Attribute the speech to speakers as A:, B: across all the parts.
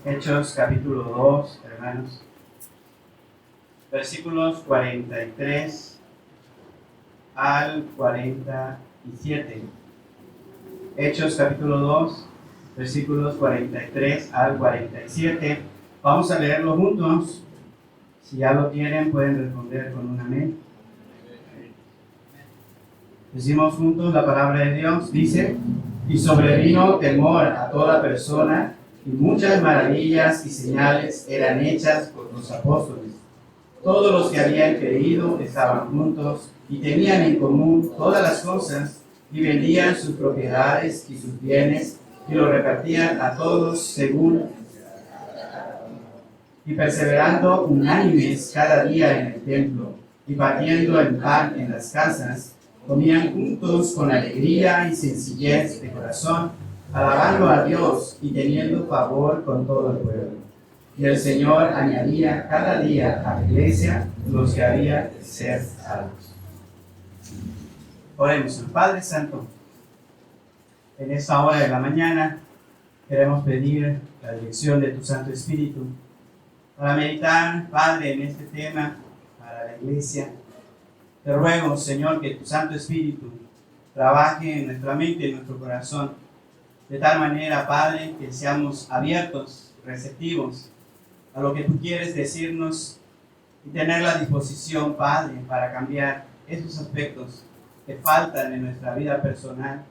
A: Hechos capítulo 2, hermanos, versículos 43 al 47. Hechos capítulo 2, versículos 43 al 47. Vamos a leerlo juntos. Si ya lo tienen, pueden responder con un amén. Decimos juntos la palabra de Dios. Dice: y sobrevino temor a toda persona, y muchas maravillas y señales eran hechas por los apóstoles. Todos los que habían creído estaban juntos y tenían en común todas las cosas, y vendían sus propiedades y sus bienes y los repartían a todos según. Y perseverando unánimes cada día en el templo y partiendo el pan en las casas, comían juntos con alegría y sencillez de corazón, alabando a Dios y teniendo favor con todo el pueblo. Y el Señor añadía cada día a la iglesia los que habían de ser salvos. Oremos. Padre Santo, en esta hora de la mañana queremos pedir la dirección de tu Santo Espíritu para meditar, Padre, en este tema para la iglesia. Te ruego, Señor, que tu Santo Espíritu trabaje en nuestra mente y en nuestro corazón, de tal manera, Padre, que seamos abiertos, receptivos a lo que tú quieres decirnos y tener la disposición, Padre, para cambiar esos aspectos que faltan en nuestra vida personal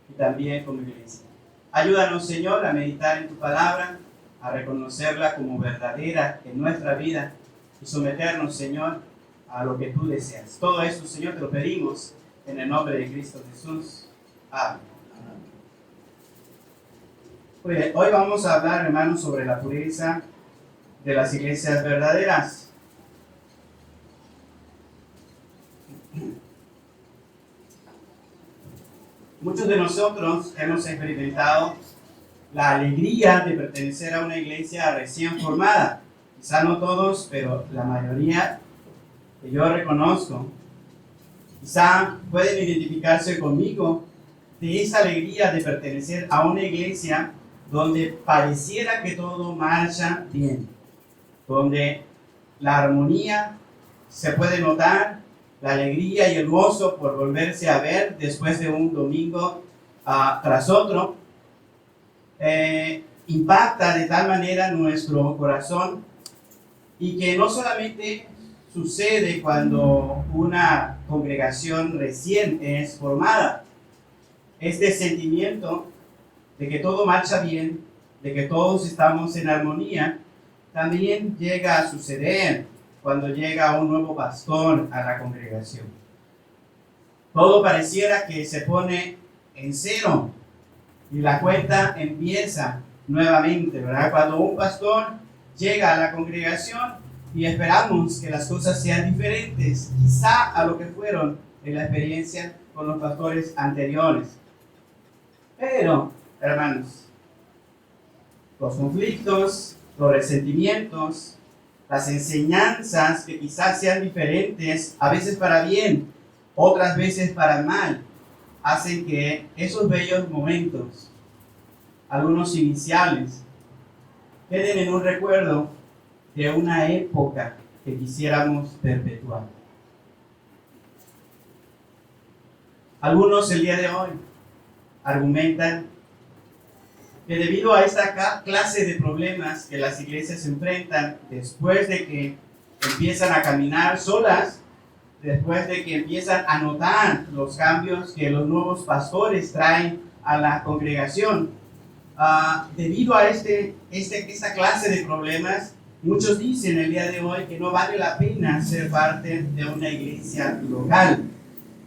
A: y también como iglesia. Ayúdanos, Señor, a meditar en tu palabra, a reconocerla como verdadera en nuestra vida y someternos, Señor, a lo que tú deseas. Todo esto, Señor, te lo pedimos en el nombre de Cristo Jesús. Amén. Hoy vamos a hablar, hermanos, sobre la pureza de las iglesias verdaderas. Muchos de nosotros hemos experimentado la alegría de pertenecer a una iglesia recién formada. Quizá no todos, pero la mayoría que yo reconozco, quizá pueden identificarse conmigo de esa alegría de pertenecer a una iglesia donde pareciera que todo marcha bien, donde la armonía se puede notar, la alegría y el gozo por volverse a ver después de un domingo tras otro, impacta de tal manera nuestro corazón, y que no solamente sucede cuando una congregación recién es formada. Este sentimiento de que todo marcha bien, de que todos estamos en armonía, también llega a suceder cuando llega un nuevo pastor a la congregación. Todo pareciera que se pone en cero y la cuenta empieza nuevamente, ¿verdad? Cuando un pastor llega a la congregación y esperamos que las cosas sean diferentes, quizá a lo que fueron en la experiencia con los pastores anteriores. Pero, hermanos, los conflictos, los resentimientos, las enseñanzas que quizás sean diferentes, a veces para bien, otras veces para mal, hacen que esos bellos momentos, algunos iniciales, queden en un recuerdo de una época que quisiéramos perpetuar. Algunos el día de hoy argumentan que debido a esta clase de problemas que las iglesias enfrentan después de que empiezan a caminar solas, después de que empiezan a notar los cambios que los nuevos pastores traen a la congregación, debido a esta clase de problemas, muchos dicen el día de hoy que no vale la pena ser parte de una iglesia local,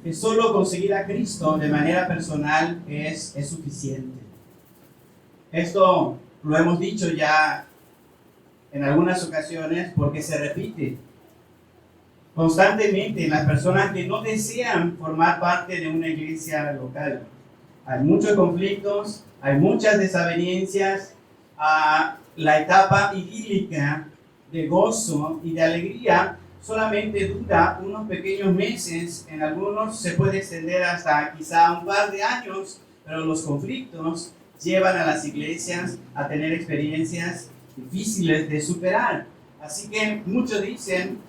A: que solo conseguir a Cristo de manera personal es suficiente. Esto lo hemos dicho ya en algunas ocasiones porque se repite constantemente en las personas que no desean formar parte de una iglesia local. Hay muchos conflictos, hay muchas desavenencias, la etapa idílica de gozo y de alegría solamente dura unos pequeños meses, en algunos se puede extender hasta quizá un par de años, pero los conflictos llevan a las iglesias a tener experiencias difíciles de superar. Así que muchos dicen,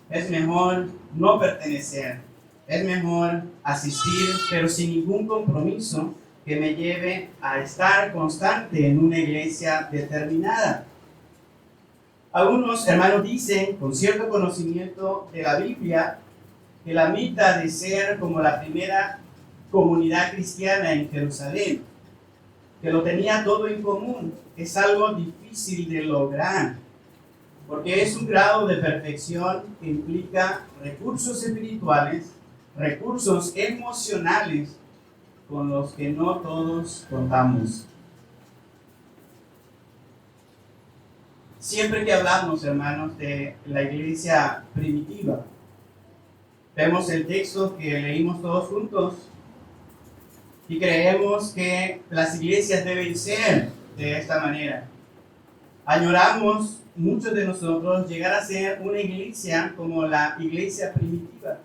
A: es mejor no pertenecer, es mejor asistir, pero sin ningún compromiso que me lleve a estar constante en una iglesia determinada. Algunos hermanos dicen, con cierto conocimiento de la Biblia, que la meta de ser como la primera comunidad cristiana en Jerusalén, que lo tenía todo en común, es algo difícil de lograr, porque es un grado de perfección que implica recursos espirituales, recursos emocionales con los que no todos contamos. Siempre que hablamos, hermanos, de la iglesia primitiva, vemos el texto que leímos todos juntos y creemos que las iglesias deben ser de esta manera. Añoramos, muchos de nosotros, llegar a ser una iglesia como la iglesia primitiva,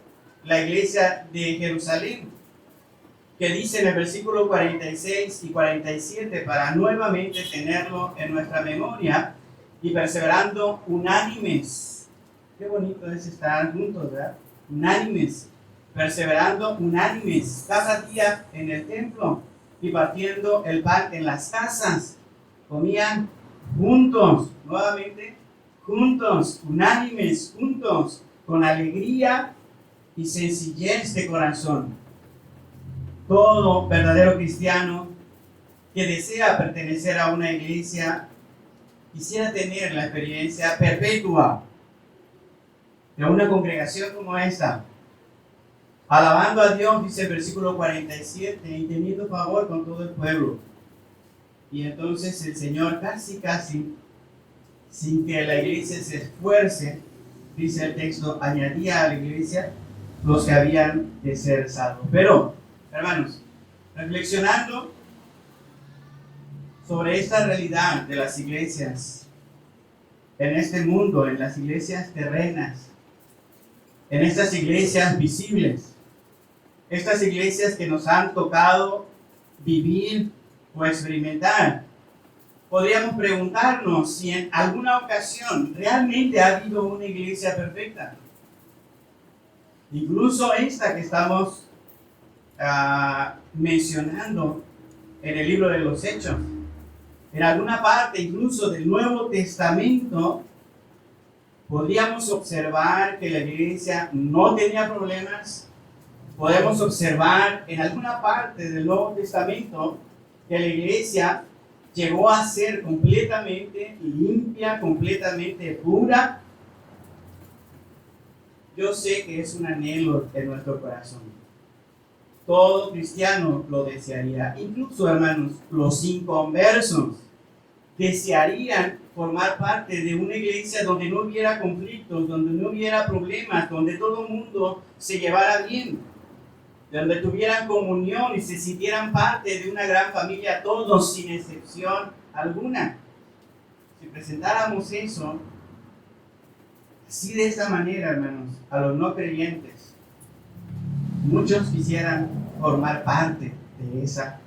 A: la iglesia de Jerusalén, que dice en el versículo 46 y 47, para nuevamente tenerlo en nuestra memoria, y perseverando unánimes. Qué bonito es estar juntos, ¿verdad? Unánimes, perseverando unánimes, cada día en el templo y partiendo el pan en las casas. Comían juntos, nuevamente, juntos, unánimes, juntos, con alegría y sencillez de corazón. Todo verdadero cristiano que desea pertenecer a una iglesia quisiera tener la experiencia perpetua de una congregación como esta, alabando a Dios, dice el versículo 47, y teniendo favor con todo el pueblo. Y entonces el Señor casi, sin que la iglesia se esfuerce, dice el texto, añadía a la iglesia los que habían de ser salvos. Pero, hermanos, reflexionando sobre esta realidad de las iglesias en este mundo, en las iglesias terrenas, en estas iglesias visibles, estas iglesias que nos han tocado vivir o experimentar, podríamos preguntarnos si en alguna ocasión realmente ha habido una iglesia perfecta. Incluso esta que estamos mencionando en el libro de los Hechos. En alguna parte incluso del Nuevo Testamento podríamos observar que la iglesia no tenía problemas. Podemos observar en alguna parte del Nuevo Testamento que la iglesia llegó a ser completamente limpia, completamente pura. Yo sé que es un anhelo de nuestro corazón. Todo cristiano lo desearía. Incluso, hermanos, los inconversos desearían formar parte de una iglesia donde no hubiera conflictos, donde no hubiera problemas, donde todo el mundo se llevara bien, donde tuvieran comunión y se sintieran parte de una gran familia, todos sin excepción alguna. Si presentáramos eso así, de esta manera, hermanos, a los no creyentes, muchos quisieran formar parte de esa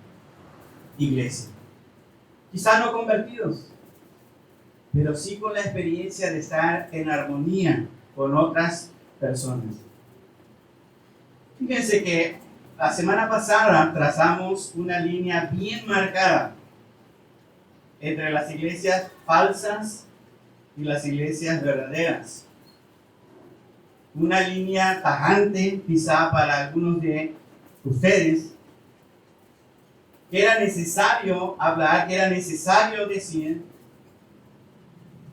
A: iglesia. Quizá no convertidos, pero sí con la experiencia de estar en armonía con otras personas. Fíjense que la semana pasada trazamos una línea bien marcada entre las iglesias falsas y las iglesias verdaderas. Una línea tajante, quizá para algunos de ustedes, que era necesario hablar, que era necesario decir,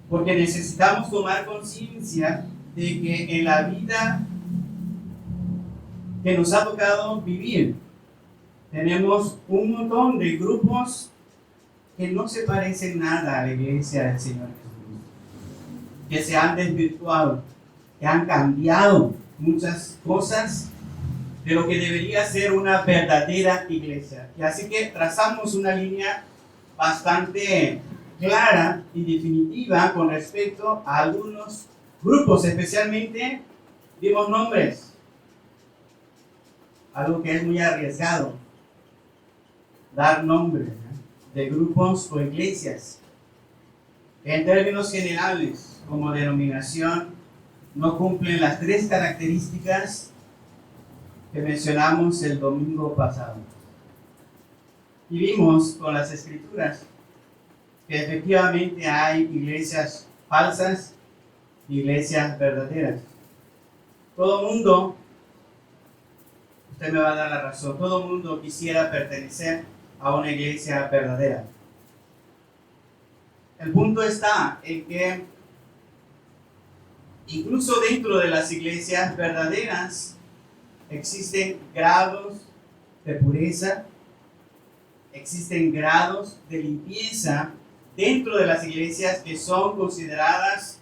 A: porque necesitamos tomar conciencia de que en la vida que nos ha tocado vivir, tenemos un montón de grupos que no se parecen nada a la iglesia del Señor Jesús, que se han desvirtuado, que han cambiado muchas cosas de lo que debería ser una verdadera iglesia. Y así que trazamos una línea bastante clara y definitiva con respecto a algunos grupos, especialmente dimos nombres, algo que es muy arriesgado, dar nombres de grupos o iglesias. En términos generales, como denominación, no cumplen las 3 características que mencionamos el domingo pasado. Y vimos con las escrituras que efectivamente hay iglesias falsas y iglesias verdaderas. Todo mundo, usted me va a dar la razón, todo mundo quisiera pertenecer a una iglesia verdadera. El punto está en que incluso dentro de las iglesias verdaderas existen grados de pureza, existen grados de limpieza dentro de las iglesias que son consideradas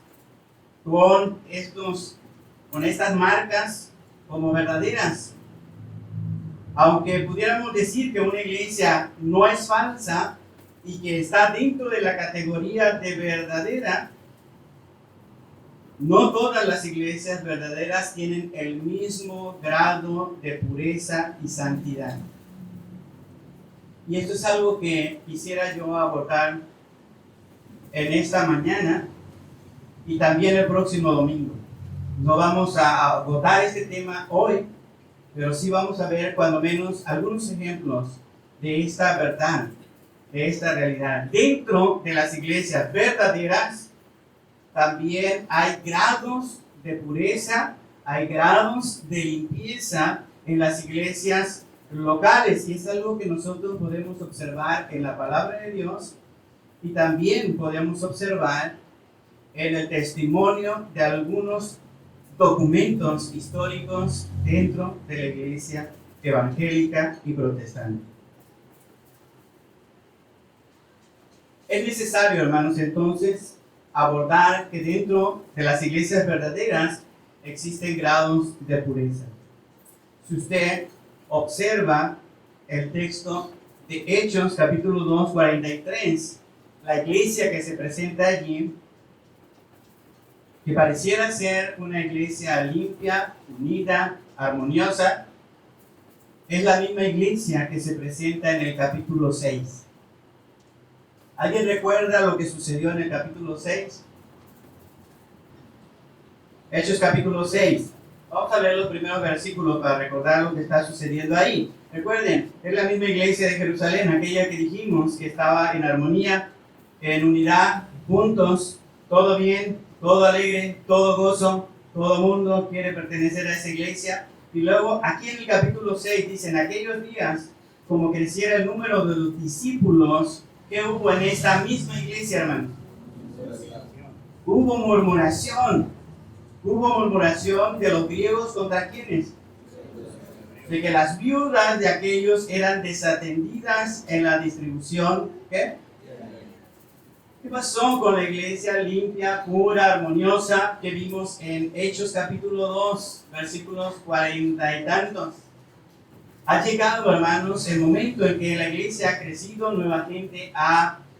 A: con estas marcas como verdaderas. Aunque pudiéramos decir que una iglesia no es falsa y que está dentro de la categoría de verdadera, no todas las iglesias verdaderas tienen el mismo grado de pureza y santidad. Y esto es algo que quisiera yo abordar en esta mañana y también el próximo domingo. No vamos a abordar este tema hoy, pero sí vamos a ver cuando menos algunos ejemplos de esta verdad, de esta realidad. Dentro de las iglesias verdaderas también hay grados de pureza, hay grados de limpieza en las iglesias locales, y es algo que nosotros podemos observar en la palabra de Dios y también podemos observar en el testimonio de algunos documentos históricos dentro de la iglesia evangélica y protestante. Es necesario, hermanos, entonces, abordar que dentro de las iglesias verdaderas existen grados de pureza. Si usted observa el texto de Hechos, capítulo 2, 43, la iglesia que se presenta allí, que pareciera ser una iglesia limpia, unida, armoniosa, es la misma iglesia que se presenta en el capítulo 6. ¿Alguien recuerda lo que sucedió en el capítulo 6? Hechos capítulo 6. Vamos a leer los primeros versículos para recordar lo que está sucediendo ahí. Recuerden, es la misma iglesia de Jerusalén, aquella que dijimos que estaba en armonía, en unidad, juntos, todo bien, todo alegre, todo gozo, todo mundo quiere pertenecer a esa iglesia. Y luego aquí en el capítulo 6 dice: en aquellos días, como creciera el número de los discípulos, ¿qué hubo en esta misma iglesia, hermanos? Hubo murmuración. Hubo murmuración de los griegos contra ¿quiénes? De que las viudas de aquellos eran desatendidas en la distribución. ¿Qué? ¿Qué pasó con la iglesia limpia, pura, armoniosa que vimos en Hechos capítulo 2, versículos 40 y tantos? Ha llegado, hermanos, el momento en que la iglesia ha crecido, nueva gente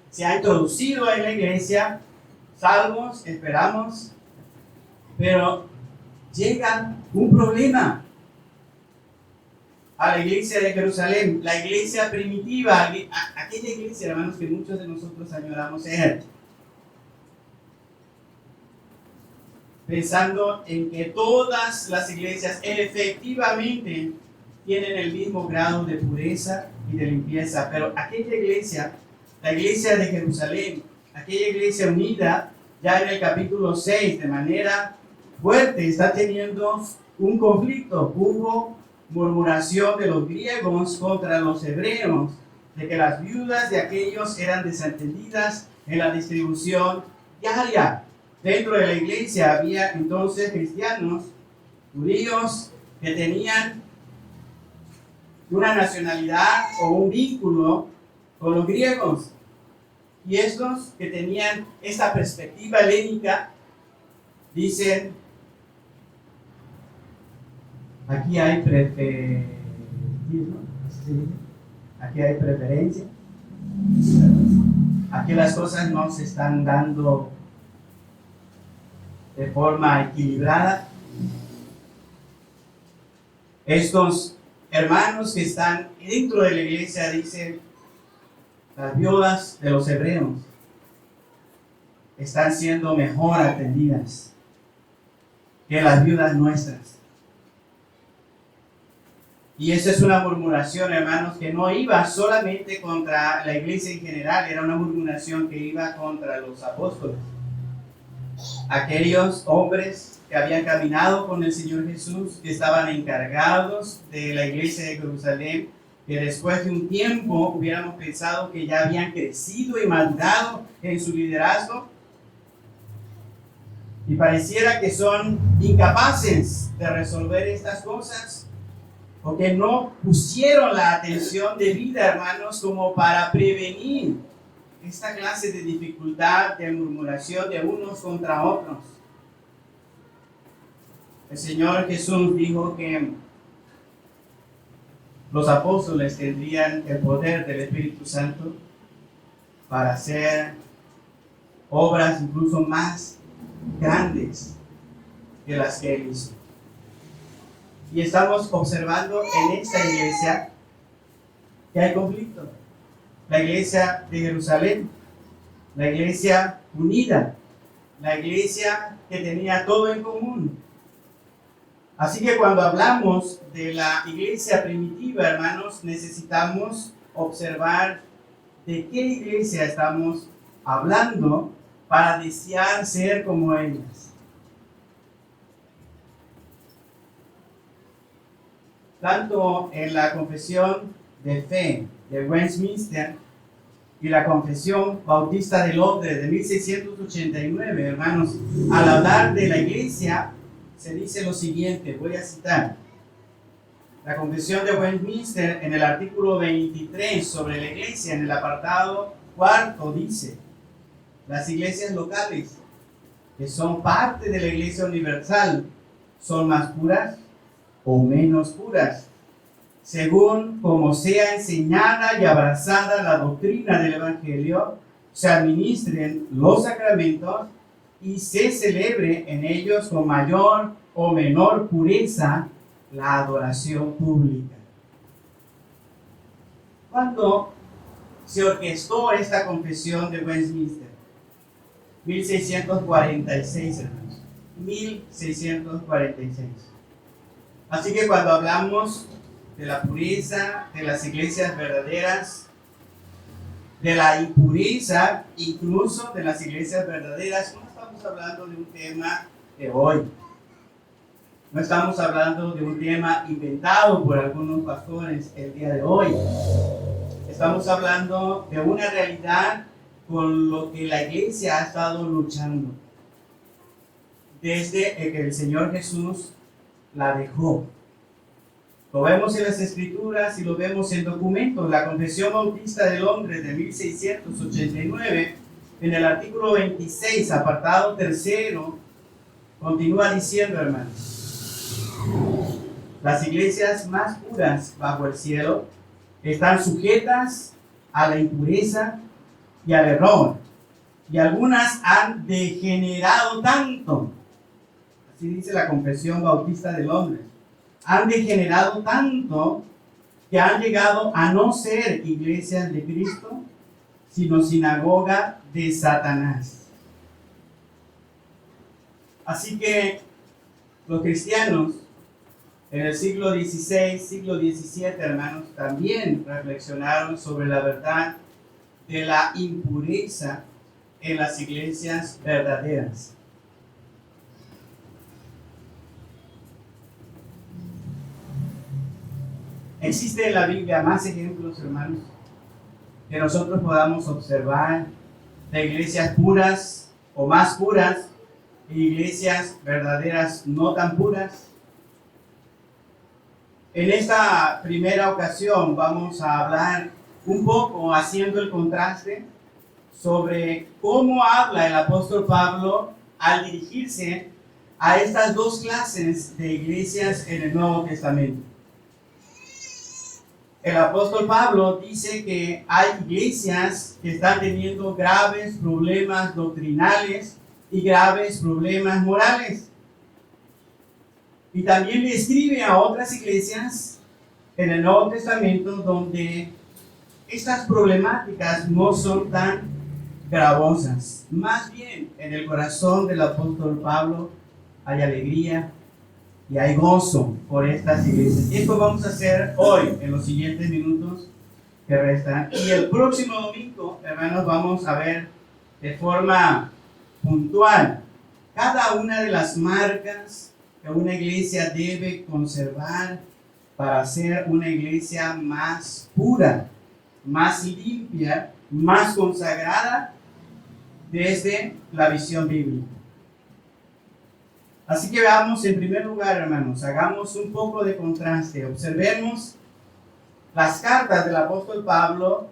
A: se ha introducido en la iglesia, salvos, esperamos, pero llega un problema a la iglesia de Jerusalén, la iglesia primitiva, aquella iglesia, hermanos, que muchos de nosotros añoramos ser. Pensando en que todas las iglesias efectivamente tienen el mismo grado de pureza y de limpieza, pero aquella iglesia, la iglesia de Jerusalén, aquella iglesia unida, ya en el capítulo 6, de manera fuerte, está teniendo un conflicto. Hubo murmuración de los griegos contra los hebreos, de que las viudas de aquellos eran desatendidas en la distribución diaria. Dentro de la iglesia había entonces cristianos, judíos, que tenían una nacionalidad o un vínculo con los griegos, y estos que tenían esta perspectiva helénica dicen: aquí hay aquí hay preferencia, aquí las cosas no se están dando de forma equilibrada. Estos hermanos que están dentro de la iglesia dicen: las viudas de los hebreos están siendo mejor atendidas que las viudas nuestras. Y esa es una murmuración, hermanos, que no iba solamente contra la iglesia en general, era una murmuración que iba contra los apóstoles. Aquellos hombres que habían caminado con el Señor Jesús, que estaban encargados de la iglesia de Jerusalén, que después de un tiempo hubiéramos pensado que ya habían crecido y madurado en su liderazgo, y pareciera que son incapaces de resolver estas cosas, porque no pusieron la atención debida, hermanos, como para prevenir esta clase de dificultad, de murmuración de unos contra otros. El Señor Jesús dijo que los apóstoles tendrían el poder del Espíritu Santo para hacer obras incluso más grandes que las que Él hizo. Y estamos observando en esta iglesia que hay conflicto. La iglesia de Jerusalén, la iglesia unida, la iglesia que tenía todo en común. Así que cuando hablamos de la iglesia primitiva, hermanos, necesitamos observar de qué iglesia estamos hablando para desear ser como ellas. Tanto en la confesión de fe de Westminster y la Confesión Bautista de Londres de 1689, hermanos, al hablar de la iglesia se dice lo siguiente, voy a citar. La Confesión de Westminster en el artículo 23 sobre la iglesia, en el apartado 4, dice: las iglesias locales, que son parte de la iglesia universal, son más puras o menos puras, según como sea enseñada y abrazada la doctrina del Evangelio, se administren los sacramentos y se celebre en ellos con mayor o menor pureza la adoración pública. ¿Cuándo se orquestó esta confesión de Westminster? 1646, hermanos. 1646. Así que cuando hablamos de la pureza de las iglesias verdaderas, de la impureza incluso de las iglesias verdaderas, no estamos hablando de un tema de hoy. No estamos hablando de un tema inventado por algunos pastores el día de hoy. Estamos hablando de una realidad con lo que la iglesia ha estado luchando desde que el Señor Jesús la dejó. Lo vemos en las Escrituras y lo vemos en documentos. La Confesión Bautista de Londres de 1689, en el artículo 26, apartado 3, continúa diciendo, hermanos: las iglesias más puras bajo el cielo están sujetas a la impureza y al error, y algunas han degenerado tanto, así dice la Confesión Bautista de Londres, han degenerado tanto que han llegado a no ser iglesias de Cristo, sino sinagoga de Satanás. Así que los cristianos en el siglo XVI, siglo XVII, hermanos, también reflexionaron sobre la verdad de la impureza en las iglesias verdaderas. ¿Existe en la Biblia más ejemplos, hermanos, que nosotros podamos observar de iglesias puras o más puras e iglesias verdaderas no tan puras? En esta primera ocasión vamos a hablar un poco, haciendo el contraste, sobre cómo habla el apóstol Pablo al dirigirse a estas dos clases de iglesias en el Nuevo Testamento. El apóstol Pablo dice que hay iglesias que están teniendo graves problemas doctrinales y graves problemas morales. Y también le escribe a otras iglesias en el Nuevo Testamento donde estas problemáticas no son tan gravosas. Más bien, en el corazón del apóstol Pablo hay alegría y hay gozo por estas iglesias. Esto vamos a hacer hoy, en los siguientes minutos que restan. Y el próximo domingo, hermanos, vamos a ver de forma puntual cada una de las marcas que una iglesia debe conservar para ser una iglesia más pura, más limpia, más consagrada desde la visión bíblica. Así que veamos en primer lugar, hermanos, hagamos un poco de contraste. Observemos las cartas del apóstol Pablo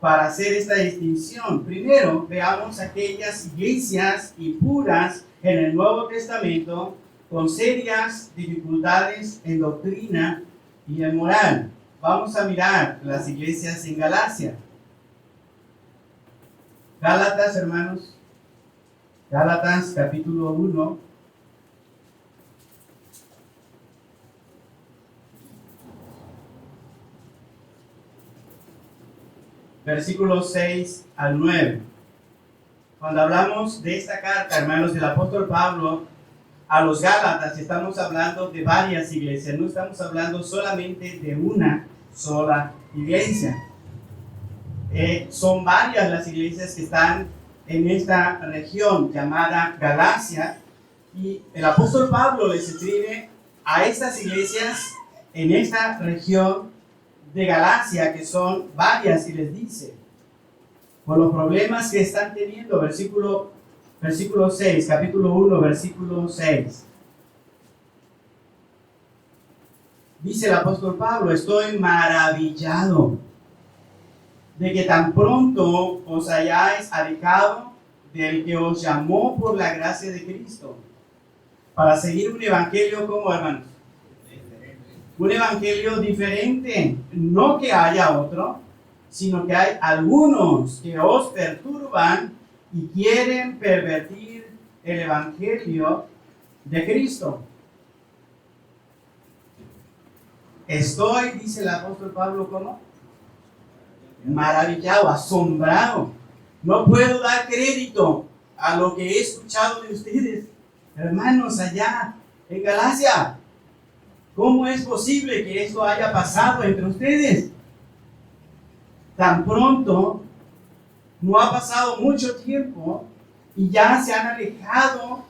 A: para hacer esta distinción. Primero, veamos aquellas iglesias impuras en el Nuevo Testamento con serias dificultades en doctrina y en moral. Vamos a mirar las iglesias en Galacia. Gálatas, hermanos. Gálatas capítulo 1. Versículos 6 al 9. Cuando hablamos de esta carta, hermanos, del apóstol Pablo a los Gálatas, estamos hablando de varias iglesias, no estamos hablando solamente de una sola iglesia. Son varias las iglesias que están en esta región llamada Galacia, y el apóstol Pablo les escribe a estas iglesias en esta región de Galacia, que son varias, y les dice por los problemas que están teniendo. Versículo 6, capítulo 1, versículo 6. Dice el apóstol Pablo: estoy maravillado de que tan pronto os hayáis alejado del que os llamó por la gracia de Cristo, para seguir un evangelio como, hermanos, un evangelio diferente. No que haya otro, sino que hay algunos que os perturban y quieren pervertir el evangelio de Cristo. Estoy, dice el apóstol Pablo, ¿cómo? Maravillado, asombrado. No puedo dar crédito a lo que he escuchado de ustedes, hermanos, allá en Galacia. ¿Cómo es posible que esto haya pasado entre ustedes? Tan pronto, no ha pasado mucho tiempo y ya se han alejado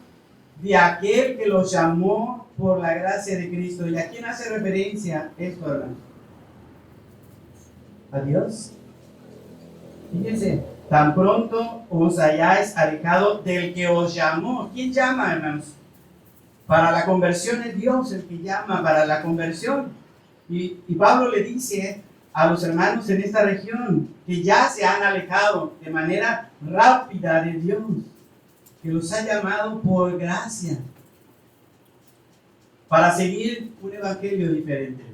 A: de aquel que los llamó por la gracia de Cristo. ¿Y a quién hace referencia esto, hermano? ¿A Dios? Fíjense, tan pronto os hayáis alejado del que os llamó. ¿Quién llama, hermanos? Para la conversión es Dios el que llama para la conversión. Y Pablo le dice a los hermanos en esta región que ya se han alejado de manera rápida de Dios, que los ha llamado por gracia para seguir un evangelio diferente.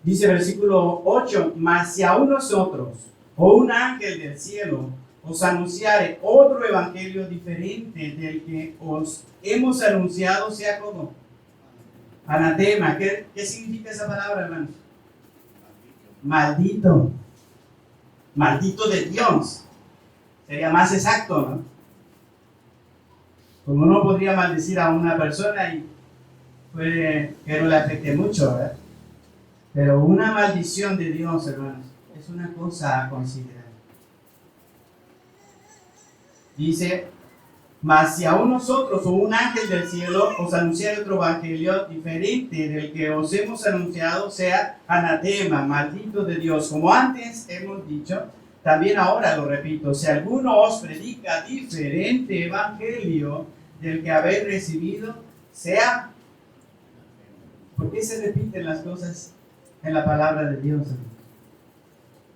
A: Dice versículo 8: mas si aún nosotros o un ángel del cielo os anunciare otro evangelio diferente del que os hemos anunciado, sea como anatema. ¿Qué significa esa palabra, hermanos? Maldito. Maldito de Dios. Sería más exacto, ¿no? Como uno podría maldecir a una persona y puede que no le afecte mucho, ¿verdad? Pero una maldición de Dios, hermanos, es una cosa a considerar. Dice: mas si aún nosotros o un ángel del cielo os anunciare otro evangelio diferente del que os hemos anunciado, sea anatema, maldito de Dios. Como antes hemos dicho, también ahora lo repito: si alguno os predica diferente evangelio del que habéis recibido, sea... ¿Por qué se repiten las cosas en la palabra de Dios?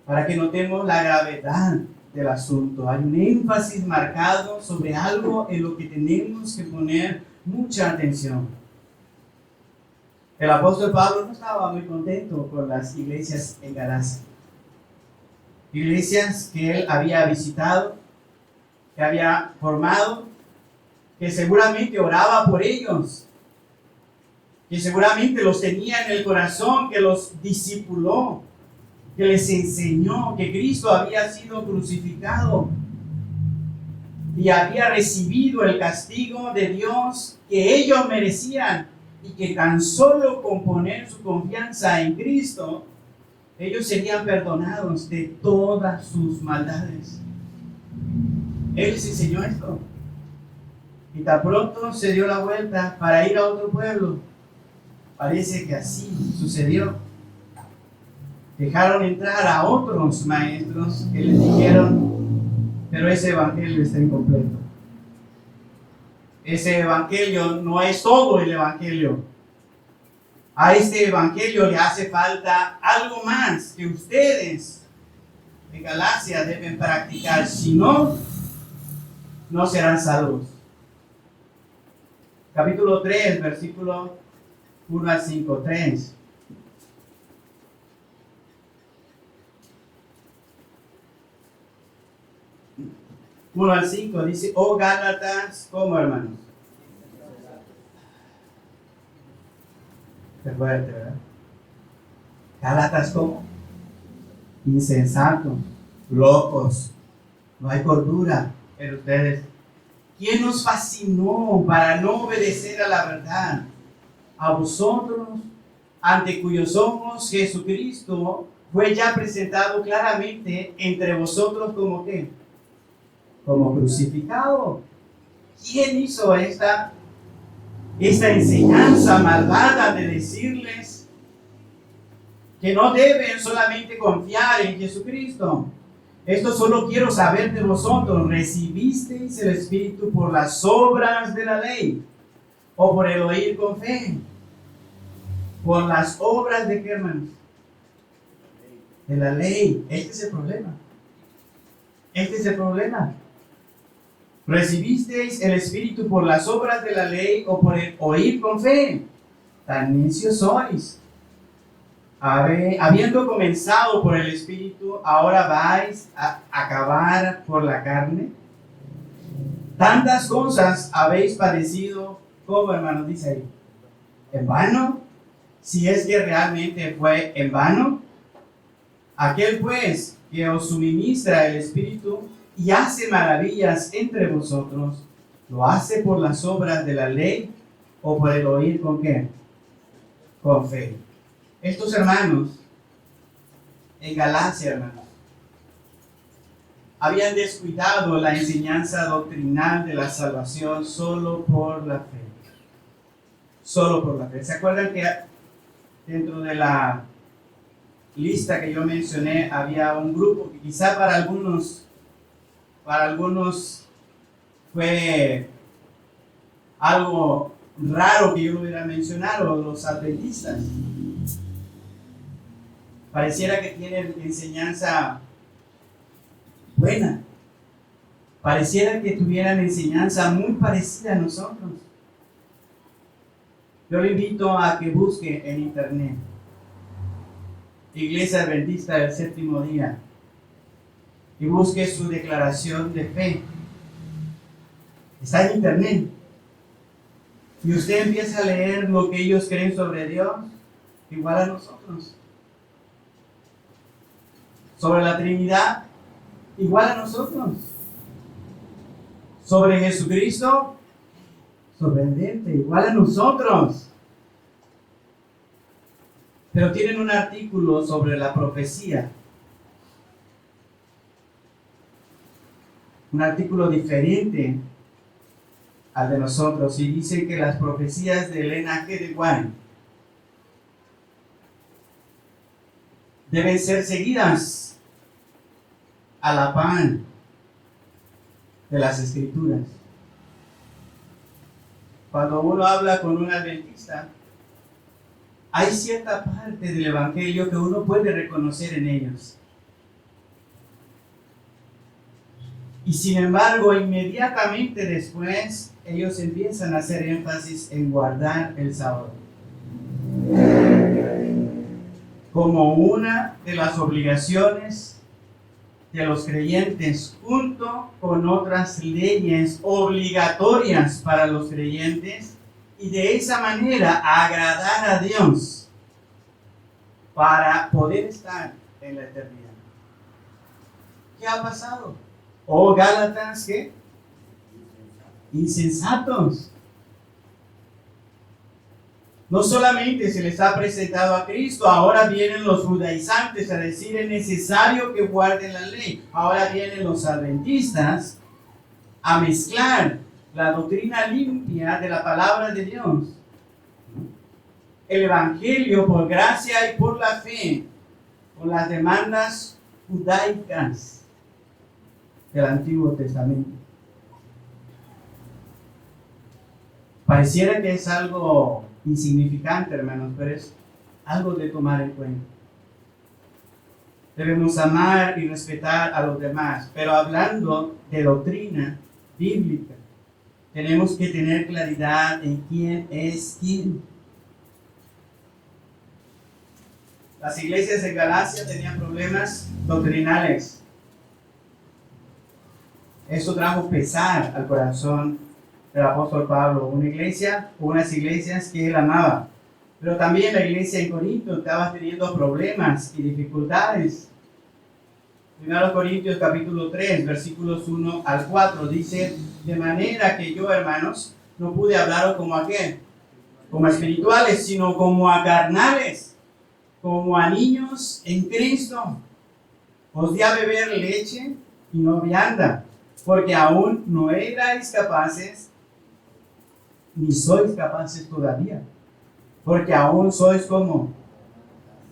A: Para que notemos la gravedad del asunto. Hay un énfasis marcado sobre algo en lo que tenemos que poner mucha atención. El apóstol Pablo no estaba muy contento con las iglesias en Galacia. Iglesias que él había visitado, que había formado, que seguramente oraba por ellos, que seguramente los tenía en el corazón, que los discipuló. que les enseñó que Cristo había sido crucificado y había recibido el castigo de Dios que ellos merecían, y que tan solo con poner su confianza en Cristo, ellos serían perdonados de todas sus maldades. Él les enseñó esto. Y tan pronto se dio la vuelta para ir a otro pueblo, parece que así sucedió. Dejaron entrar a otros maestros que les dijeron: pero ese evangelio está incompleto. Ese evangelio no es todo el evangelio. A este evangelio le hace falta algo más que ustedes en Galacia deben practicar. Si no, no serán salvos. Capítulo 3, versículo 1 al 5. 3. Uno al 5 dice: oh Gálatas, ¿cómo, hermanos? Qué fuerte, ¿verdad? Gálatas, ¿cómo? Insensatos, locos, no hay cordura en ustedes. ¿Quién nos fascinó para no obedecer a la verdad? A vosotros, ante cuyos ojos Jesucristo fue ya presentado claramente entre vosotros como ¿qué? Como crucificado. ¿Quién hizo esta enseñanza malvada de decirles que no deben solamente confiar en Jesucristo? Esto solo quiero saber de vosotros: ¿recibisteis el Espíritu por las obras de la ley o por el oír con fe? ¿Por las obras de qué, hermanos? De la ley. Este es el problema. Este es el problema. ¿Recibisteis el Espíritu por las obras de la ley o por el oír con fe? Tan necios sois. Habiendo comenzado por el Espíritu, ¿ahora vais a acabar por la carne? Tantas cosas habéis padecido, ¿cómo, hermanos? Dice ahí, ¿en vano? Si es que realmente fue en vano. Aquel pues que os suministra el Espíritu y hace maravillas entre vosotros, ¿lo hace por las obras de la ley o por el oír con qué? Con fe. Estos hermanos en Galacia, hermanos, habían descuidado la enseñanza doctrinal de la salvación solo por la fe. Solo por la fe. ¿Se acuerdan que dentro de la lista que yo mencioné había un grupo que quizá para algunos fue algo raro que yo lo hubiera mencionado, los adventistas? Pareciera que tienen enseñanza buena. Pareciera que tuvieran enseñanza muy parecida a nosotros. Yo le invito a que busque en internet Iglesia Adventista del Séptimo Día y busque su declaración de fe. Está en internet. Y usted empieza a leer lo que ellos creen sobre Dios, igual a nosotros. Sobre la Trinidad, igual a nosotros. Sobre Jesucristo, sorprendente, igual a nosotros. Pero tienen un artículo sobre la profecía. Un artículo diferente al de nosotros. Y dice que las profecías de Elena G. de White deben ser seguidas a la par de las Escrituras. Cuando uno habla con un adventista, hay cierta parte del Evangelio que uno puede reconocer en ellos. Y sin embargo, inmediatamente después, ellos empiezan a hacer énfasis en guardar el sábado como una de las obligaciones de los creyentes, junto con otras leyes obligatorias para los creyentes, y de esa manera agradar a Dios para poder estar en la eternidad. ¿Qué ha pasado? Oh, Gálatas, ¿qué? Insensatos. No solamente se les ha presentado a Cristo, ahora vienen los judaizantes a decir es necesario que guarden la ley. Ahora vienen los adventistas a mezclar la doctrina limpia de la palabra de Dios, el evangelio por gracia y por la fe, con las demandas judaicas del Antiguo Testamento. Pareciera que es algo insignificante, hermanos, pero es algo de tomar en cuenta. Debemos amar y respetar a los demás, pero hablando de doctrina bíblica, tenemos que tener claridad en quién es quién. Las iglesias de Galacia tenían problemas doctrinales. Eso trajo pesar al corazón del apóstol Pablo. Unas iglesias que él amaba. Pero también la iglesia en Corinto estaba teniendo problemas y dificultades. 1 Corintios capítulo 3, versículos 1 al 4, dice: de manera que yo, hermanos, no pude hablaros como a qué, como a espirituales, sino como a carnales, como a niños en Cristo. Os di a beber leche y no vianda, porque aún no erais capaces, ni sois capaces todavía, porque aún sois como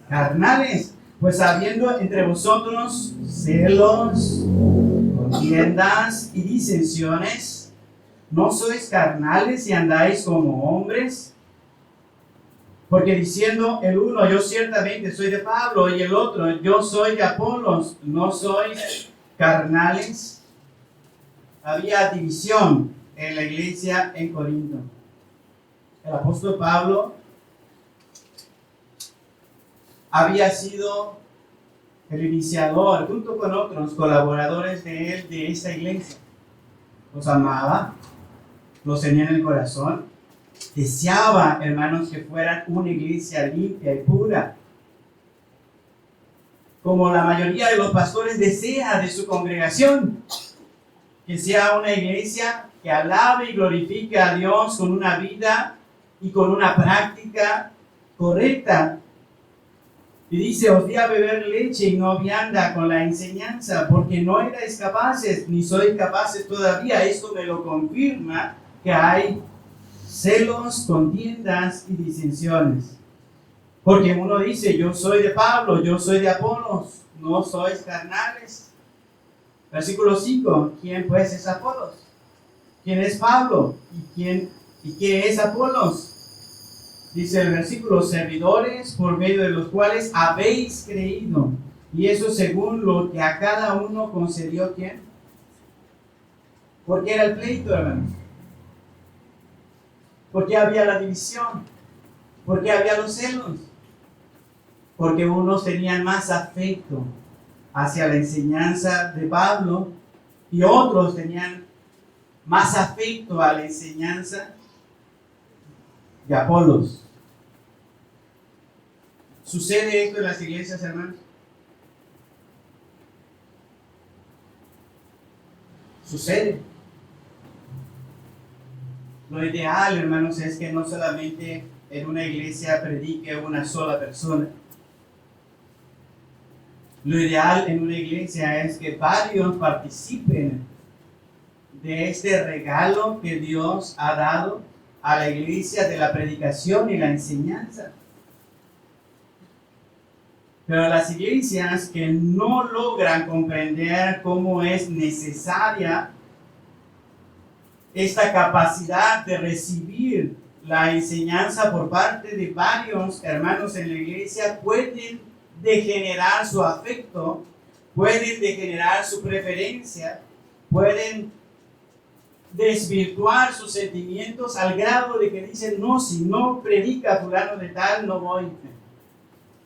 A: carnales, pues habiendo entre vosotros celos, contiendas y disensiones, ¿no sois carnales y andáis como hombres? Porque diciendo el uno, yo ciertamente soy de Pablo, y el otro, yo soy de Apolos, ¿no sois carnales? Había división en la iglesia en Corinto. El apóstol Pablo había sido el iniciador, junto con otros colaboradores de él, de esta iglesia. Los amaba, los tenía en el corazón, deseaba, hermanos, que fueran una iglesia limpia y pura, como la mayoría de los pastores desea de su congregación, que sea una iglesia que alabe y glorifique a Dios con una vida y con una práctica correcta. Y dice: os di a beber leche y no vianda con la enseñanza, porque no erais capaces, ni sois capaces todavía. Esto me lo confirma, que hay celos, contiendas y disensiones. Porque uno dice: yo soy de Pablo, yo soy de Apolos, no sois carnales. Versículo 5, ¿quién pues es Apolos? ¿Quién es Pablo? ¿Y qué es Apolos? Dice el versículo: servidores por medio de los cuales habéis creído, y eso según lo que a cada uno concedió. ¿Quién? ¿Por qué era el pleito, hermanos? ¿Por qué había la división? ¿Por qué había los celos? Porque unos tenían más afecto hacia la enseñanza de Pablo y otros tenían más afecto a la enseñanza de Apolos. ¿Sucede esto en las iglesias, hermanos? Sucede. Lo ideal, hermanos, es que no solamente en una iglesia predique una sola persona. Lo ideal en una iglesia es que varios participen de este regalo que Dios ha dado a la iglesia de la predicación y la enseñanza. Pero las iglesias que no logran comprender cómo es necesaria esta capacidad de recibir la enseñanza por parte de varios hermanos en la iglesia, pueden degenerar su afecto, pueden degenerar su preferencia, pueden desvirtuar sus sentimientos al grado de que dicen: no, si no predica fulano de tal, no voy.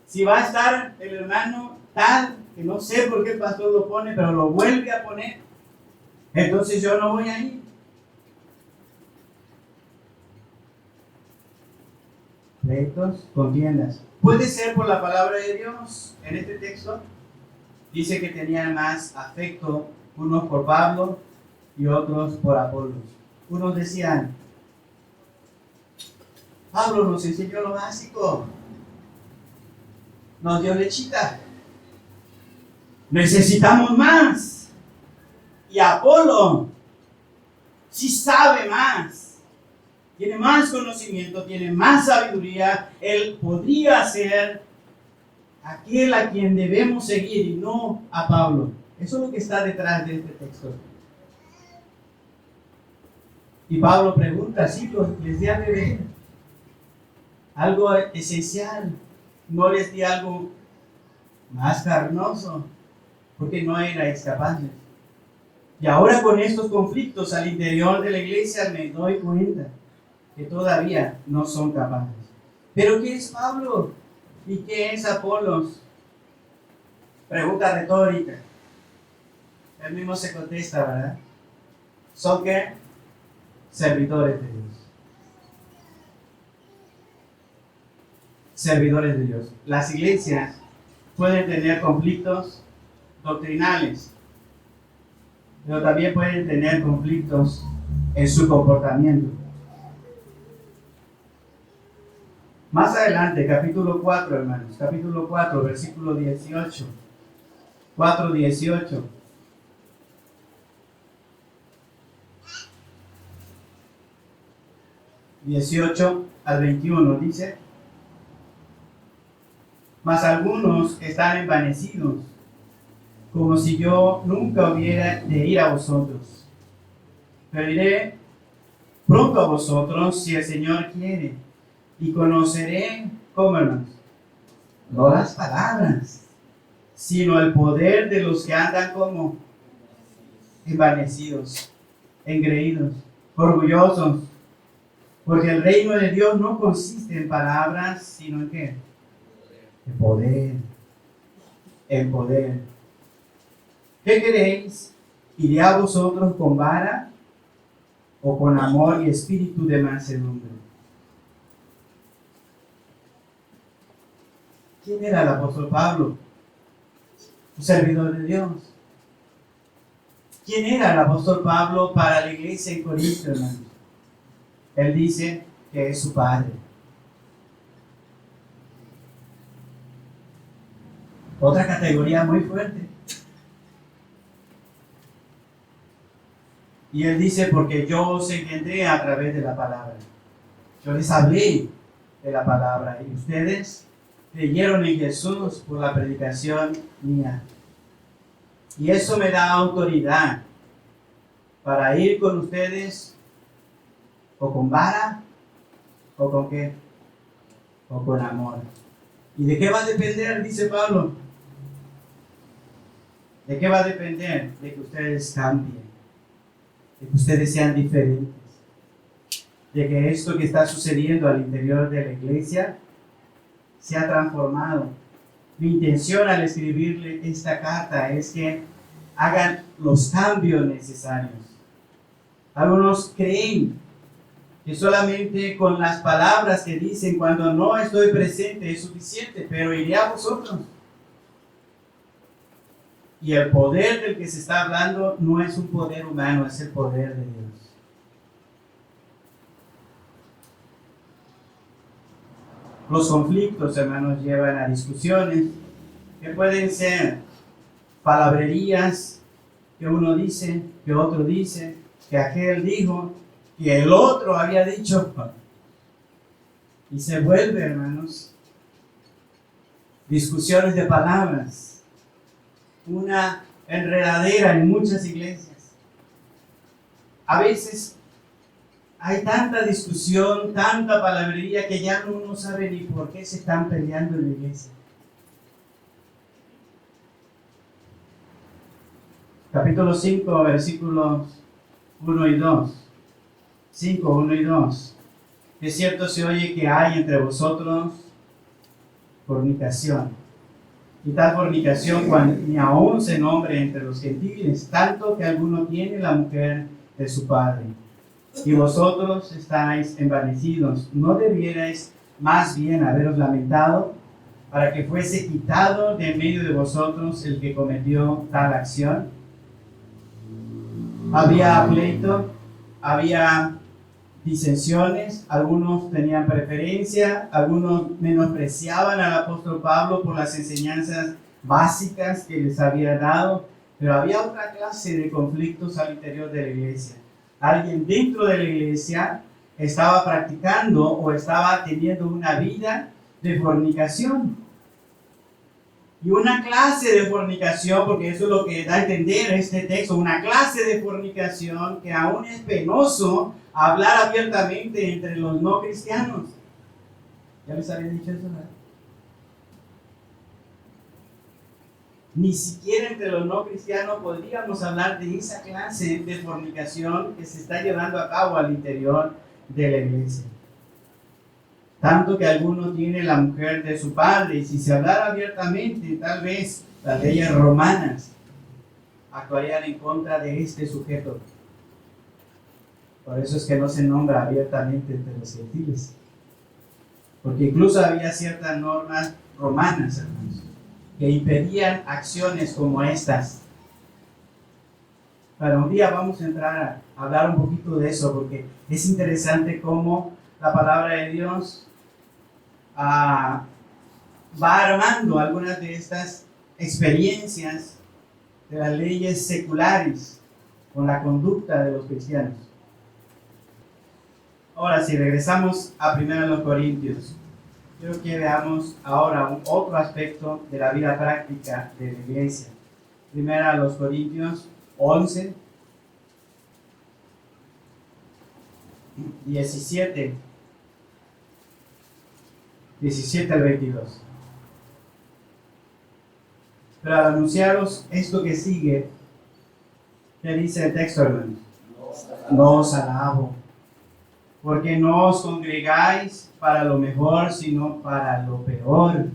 A: Si va a estar el hermano tal, que no sé por qué el pastor lo pone, pero lo vuelve a poner, entonces yo no voy a ir. Pleitos, contiendas. ¿Puede ser por la palabra de Dios en este texto? dice que tenían más afecto unos por Pablo y otros por Apolos. Unos decían, Pablo nos enseñó lo básico, nos dio lechita, necesitamos más. Y Apolo sí sabe más, tiene más conocimiento, tiene más sabiduría, él podría ser aquel a quien debemos seguir y no a Pablo. Eso es lo que está detrás de este texto. Y Pablo pregunta, chicos, les di a beber algo esencial, no les di algo más carnoso, porque no erais capaces. Y ahora con estos conflictos al interior de la iglesia me doy cuenta que todavía no son capaces. ¿Pero qué es Pablo? ¿Y qué es Apolos? Pregunta retórica. Él mismo se contesta, ¿verdad? ¿Son qué? Servidores de Dios. Servidores de Dios. Las iglesias pueden tener conflictos doctrinales, pero también pueden tener conflictos en su comportamiento. Más adelante, capítulo 4, hermanos, capítulo 4, versículo 18. 4:18. al 21 dice, mas algunos están envanecidos, como si yo nunca hubiera de ir a vosotros. Pero iré pronto a vosotros si el Señor quiere, y conoceré, ¿cómo, hermanos? No las palabras, sino el poder de los que andan como envanecidos, engreídos, orgullosos. Porque el reino de Dios no consiste en palabras, sino en ¿qué? En poder. En poder. ¿Qué queréis? ¿Iré a vosotros con vara o con amor y espíritu de mansedumbre? ¿Quién era el apóstol Pablo? Un servidor de Dios. ¿Quién era el apóstol Pablo para la iglesia en Corinto, hermanos? Él dice que es su padre. Otra categoría muy fuerte. Y él dice, porque yo os engendré a través de la palabra. Yo les hablé de la palabra y ustedes creyeron en Jesús por la predicación mía. Y eso me da autoridad para ir con ustedes o con vara o con qué, o con amor. ¿Y de qué va a depender? Dice Pablo. ¿De qué va a depender? De que ustedes cambien, de que ustedes sean diferentes, de que esto que está sucediendo al interior de la iglesia se ha transformado. Mi intención al escribirle esta carta es que hagan los cambios necesarios. Algunos creen que solamente con las palabras que dicen cuando no estoy presente es suficiente, pero iré a vosotros. Y el poder del que se está hablando no es un poder humano, es el poder de Dios. Los conflictos, hermanos, llevan a discusiones que pueden ser palabrerías, que uno dice, que otro dice, que aquel dijo, que el otro había dicho. Y se vuelve, hermanos, discusiones de palabras, una enredadera en muchas iglesias. A veces hay tanta discusión, tanta palabrería que ya uno no sabe ni por qué se están peleando en la iglesia. Capítulo 5, versículos 1 y 2. 5, 1 y 2. Es cierto se oye que hay entre vosotros fornicación. Y tal fornicación cuando ni aún se nombre entre los gentiles, tanto que alguno tiene la mujer de su padre. Y vosotros estáis envanecidos. ¿No debierais más bien haberos lamentado para que fuese quitado de en medio de vosotros el que cometió tal acción? Había pleito, había disensiones, algunos tenían preferencia, algunos menospreciaban al apóstol Pablo por las enseñanzas básicas que les había dado, pero había otra clase de conflictos al interior de la iglesia. Alguien dentro de la iglesia estaba practicando o estaba teniendo una vida de fornicación. Y una clase de fornicación, porque eso es lo que da a entender este texto, una clase de fornicación que aún es penoso hablar abiertamente entre los no cristianos. ¿Ya les había dicho eso, verdad? Ni siquiera entre los no cristianos podríamos hablar de esa clase de fornicación que se está llevando a cabo al interior de la iglesia. Tanto que alguno tiene la mujer de su padre, y si se hablara abiertamente, tal vez las leyes romanas actuarían en contra de este sujeto. Por eso es que no se nombra abiertamente entre los gentiles. Porque incluso había ciertas normas romanas, hermanos, que impedían acciones como estas. Para un día vamos a entrar a hablar un poquito de eso, porque es interesante cómo la palabra de Dios va armando algunas de estas experiencias de las leyes seculares con la conducta de los cristianos. Ahora, si regresamos a 1 Corintios, quiero que veamos ahora otro aspecto de la vida práctica de la iglesia. 1 Corintios 11, 17 al 22. Pero al anunciaros esto que sigue, ¿qué dice el texto, hermanos? No os alabo, porque no os congregáis para lo mejor, sino para lo peor.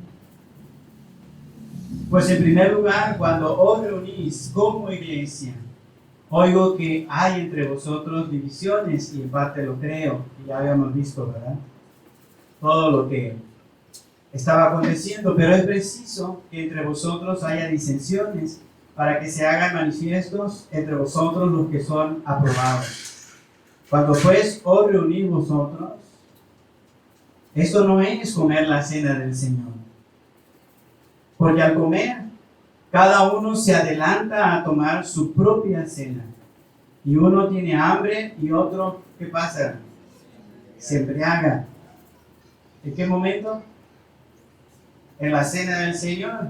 A: Pues en primer lugar, cuando os reunís como iglesia, oigo que hay entre vosotros divisiones, y en parte lo creo, y ya habíamos visto, ¿verdad? Todo lo que estaba aconteciendo, pero es preciso que entre vosotros haya disensiones para que se hagan manifiestos entre vosotros los que son aprobados. Cuando pues os reunís vosotros, esto no es comer la cena del Señor, porque al comer cada uno se adelanta a tomar su propia cena, y uno tiene hambre y otro, ¿qué pasa? Se embriaga. ¿En qué momento? En la cena del Señor.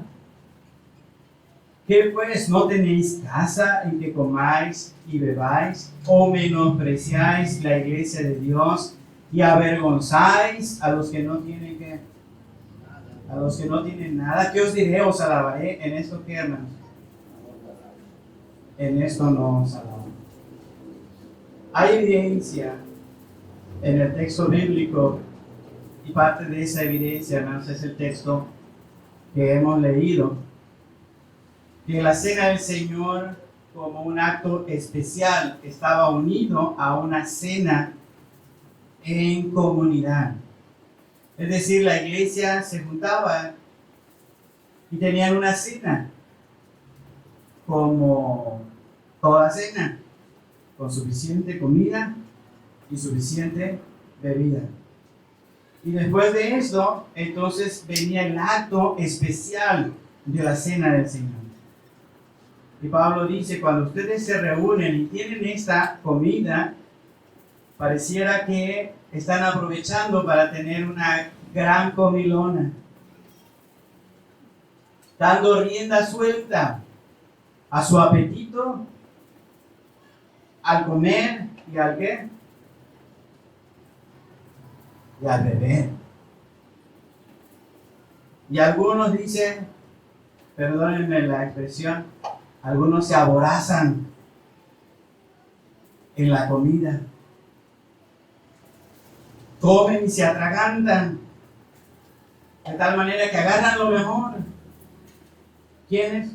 A: ¿Qué pues? ¿No tenéis casa en que comáis y bebáis? ¿O menospreciáis la iglesia de Dios y avergonzáis a los que no tienen qué? A los que no tienen nada. ¿Qué os diré? ¿Os alabaré? ¿En esto qué, hermanos? En esto no os alabo. Hay evidencia en el texto bíblico, y parte de esa evidencia, hermanos, es el texto que hemos leído, que la cena del Señor, como un acto especial, estaba unido a una cena en comunidad. Es decir, la iglesia se juntaba y tenían una cena, como toda cena, con suficiente comida y suficiente bebida. Y después de esto, entonces venía el acto especial de la cena del Señor. Y Pablo dice, cuando ustedes se reúnen y tienen esta comida, pareciera que están aprovechando para tener una gran comilona, dando rienda suelta a su apetito, al comer y al ¿qué? Y al beber. Y algunos dicen, perdónenme la expresión, algunos se aborazan en la comida, comen y se atragantan, de tal manera que agarran lo mejor. ¿Quiénes?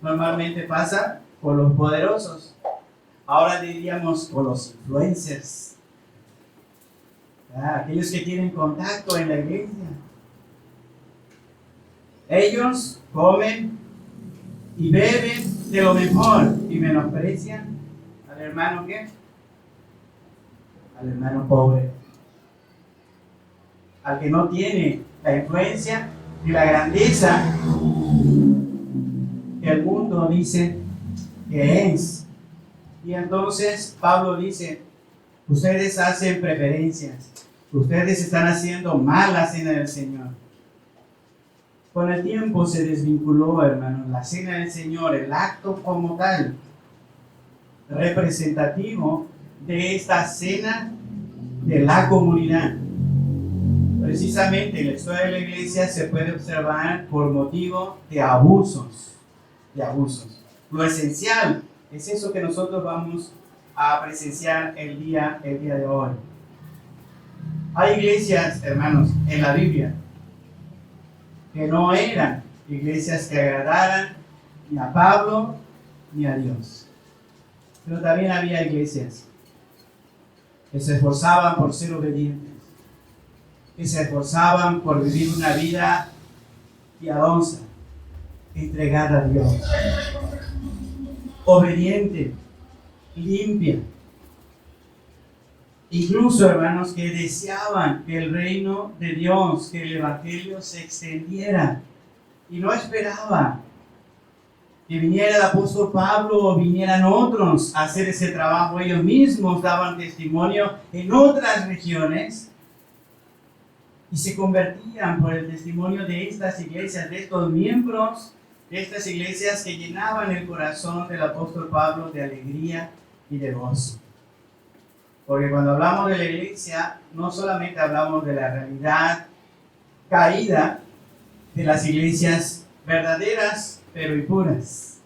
A: Normalmente pasa con los poderosos. Ahora diríamos con los influencers. Aquellos que tienen contacto en la iglesia. Ellos comen y beben de lo mejor y menosprecian al hermano ¿qué? Al hermano pobre, al que no tiene la influencia y la grandeza que el mundo dice que es. Y entonces Pablo dice, ustedes hacen preferencias, ustedes están haciendo mal la cena del Señor. Con el tiempo se desvinculó, hermanos, la cena del Señor, el acto como tal, representativo de esta cena de la comunidad. Precisamente en la historia de la iglesia se puede observar por motivo de abusos. Lo esencial es eso que nosotros vamos a presenciar el día de hoy. Hay iglesias, hermanos, en la Biblia que no eran iglesias que agradaran ni a Pablo ni a Dios. Pero también había iglesias que se esforzaban por ser obedientes, que se esforzaban por vivir una vida piadosa, entregada a Dios, obediente, limpia. Incluso, hermanos, que deseaban que el reino de Dios, que el evangelio se extendiera y no esperaban que viniera el apóstol Pablo o vinieran otros a hacer ese trabajo. Ellos mismos daban testimonio en otras regiones y se convertían por el testimonio de estas iglesias, de estos miembros de estas iglesias que llenaban el corazón del apóstol Pablo de alegría y de gozo. Porque cuando hablamos de la iglesia, no solamente hablamos de la realidad caída de las iglesias verdaderas, pero impuras,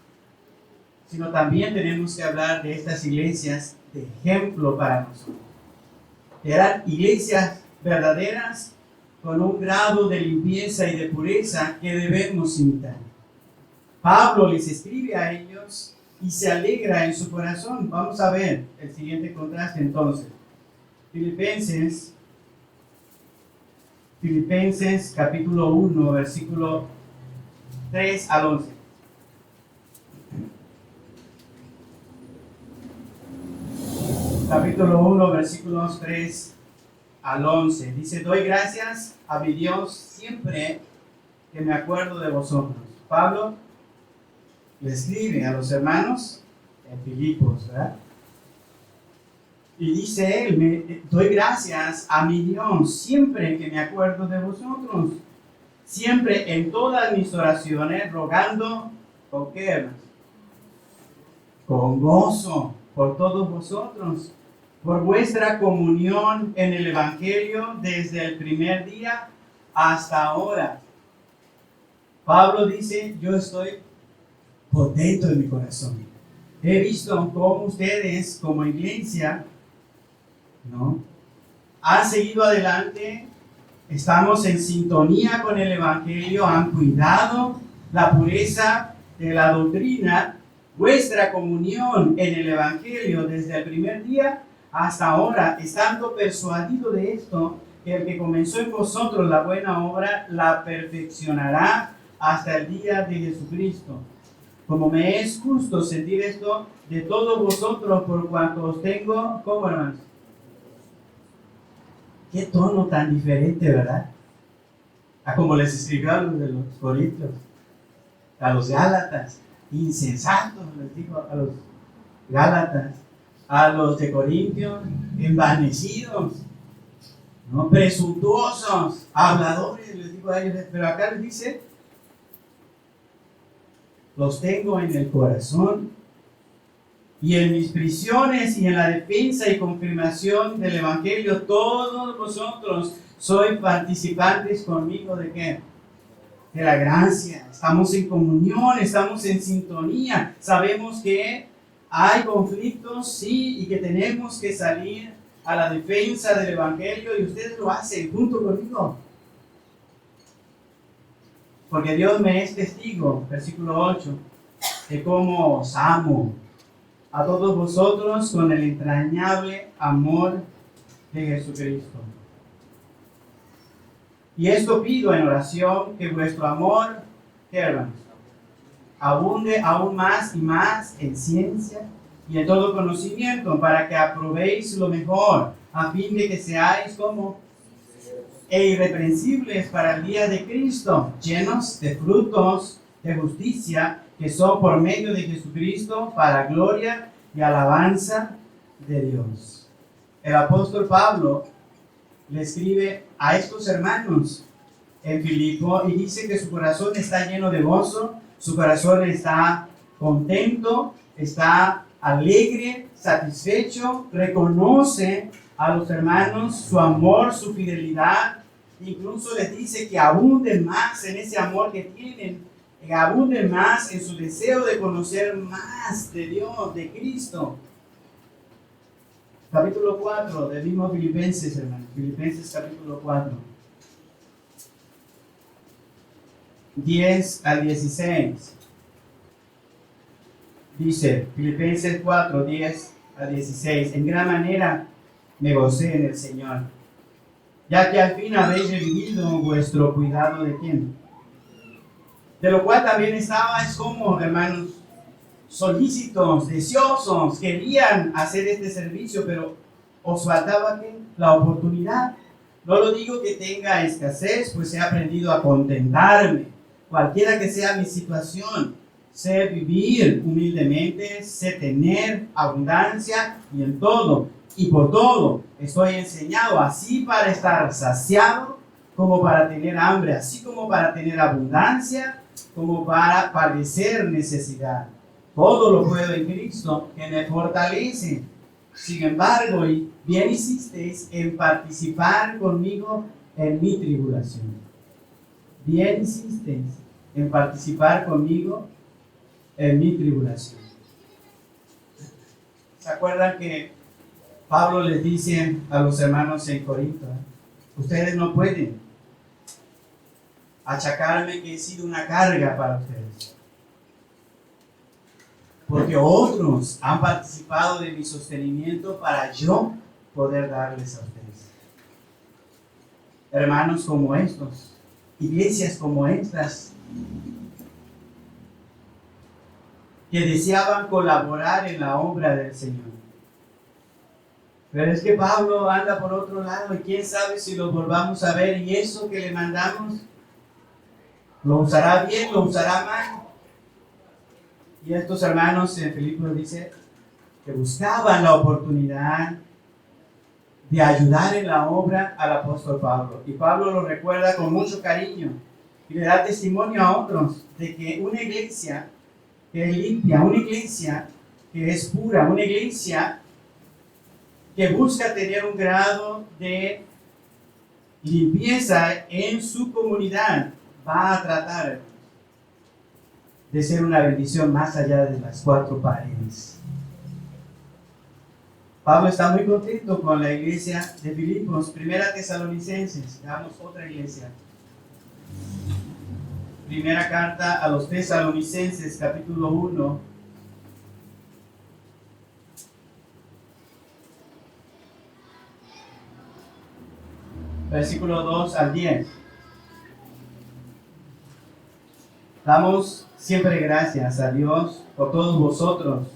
A: sino también tenemos que hablar de estas iglesias de ejemplo para nosotros. Eran iglesias verdaderas con un grado de limpieza y de pureza que debemos imitar. Pablo les escribe a ellos y se alegra en su corazón. Vamos a ver el siguiente contraste entonces. Filipenses capítulo 1, versículo 3 al 11. Capítulo 1, versículos 3 al 11. Dice, doy gracias a mi Dios siempre que me acuerdo de vosotros. Pablo le escribe a los hermanos en Filipos, ¿verdad? Y dice él, doy gracias a mi Dios siempre que me acuerdo de vosotros. Siempre en todas mis oraciones, rogando, ¿con qué, hermanos? Con gozo por todos vosotros, por vuestra comunión en el Evangelio desde el primer día hasta ahora. Pablo dice, yo estoy por dentro de mi corazón. He visto cómo ustedes, como iglesia, ¿no?, han seguido adelante, estamos en sintonía con el Evangelio, han cuidado la pureza de la doctrina, vuestra comunión en el Evangelio desde el primer día hasta ahora, estando persuadido de esto, que el que comenzó en vosotros la buena obra la perfeccionará hasta el día de Jesucristo. Como me es justo sentir esto de todos vosotros por cuanto os tengo, ¿cómo, hermanos? Qué tono tan diferente, ¿verdad? A como les escribió a los de los Corintios, a los Gálatas, insensatos, les dijo a los Gálatas, a los de Corintios, envanecidos, ¿no?, presuntuosos, habladores, les dijo a ellos, pero acá les dice, los tengo en el corazón y en mis prisiones y en la defensa y confirmación del Evangelio, todos vosotros sois participantes conmigo de ¿qué? De la gracia. Estamos en comunión, estamos en sintonía, sabemos que hay conflictos, sí, y que tenemos que salir a la defensa del Evangelio y ustedes lo hacen junto conmigo. Porque Dios me es testigo, versículo 8, de cómo os amo a todos vosotros con el entrañable amor de Jesucristo. Y esto pido en oración, que vuestro amor, ¿qué, hermanos? Abunde aún más y más en ciencia y en todo conocimiento, para que aprobéis lo mejor, a fin de que seáis como irreprensibles para el día de Cristo, llenos de frutos de justicia, que son por medio de Jesucristo para gloria y alabanza de Dios. El apóstol Pablo le escribe a estos hermanos en Filipo y dice que su corazón está lleno de gozo, su corazón está contento, está alegre, satisfecho, reconoce a los hermanos su amor, su fidelidad, incluso les dice que abunden más en ese amor que tienen, que abunden más en su deseo de conocer más de Dios, de Cristo. Capítulo 4 del mismo Filipenses, hermanos. Filipenses capítulo 4. 10 al 16. Dice, Filipenses 4, 10 al 16. En gran manera me gocé en el Señor, ya que al fin habéis revivido vuestro cuidado de quién. De lo cual también estabais como, hermanos, solícitos, deseosos, querían hacer este servicio, pero os faltaba ¿qué? La oportunidad. No lo digo que tenga escasez, pues he aprendido a contentarme, cualquiera que sea mi situación. Sé vivir humildemente, sé tener abundancia y en todo y por todo estoy enseñado, así para estar saciado como para tener hambre, así como para tener abundancia como para padecer necesidad. Todo lo puedo en Cristo que me fortalece. Sin embargo, bien hicisteis en participar conmigo en mi tribulación. Bien hicisteis en participar conmigo en mi tribulación. ¿Se acuerdan que Pablo les dice a los hermanos en Corinto, ustedes no pueden achacarme que he sido una carga para ustedes, porque otros han participado de mi sostenimiento para yo poder darles a ustedes? Hermanos como estos, iglesias como estas, que deseaban colaborar en la obra del Señor. Pero es que Pablo anda por otro lado y quién sabe si lo volvamos a ver, y eso que le mandamos, ¿lo usará bien, lo usará mal? Y estos hermanos en Filipos dice que buscaban la oportunidad de ayudar en la obra al apóstol Pablo. Y Pablo lo recuerda con mucho cariño y le da testimonio a otros de que una iglesia que es limpia, una iglesia que es pura, una iglesia que busca tener un grado de limpieza en su comunidad, va a tratar de ser una bendición más allá de las cuatro paredes. Pablo está muy contento con la iglesia de Filipos. Primera Tesalonicenses, veamos otra iglesia. Primera carta a los Tesalonicenses, capítulo 1. Versículo 2 al 10. Damos siempre gracias a Dios por todos vosotros.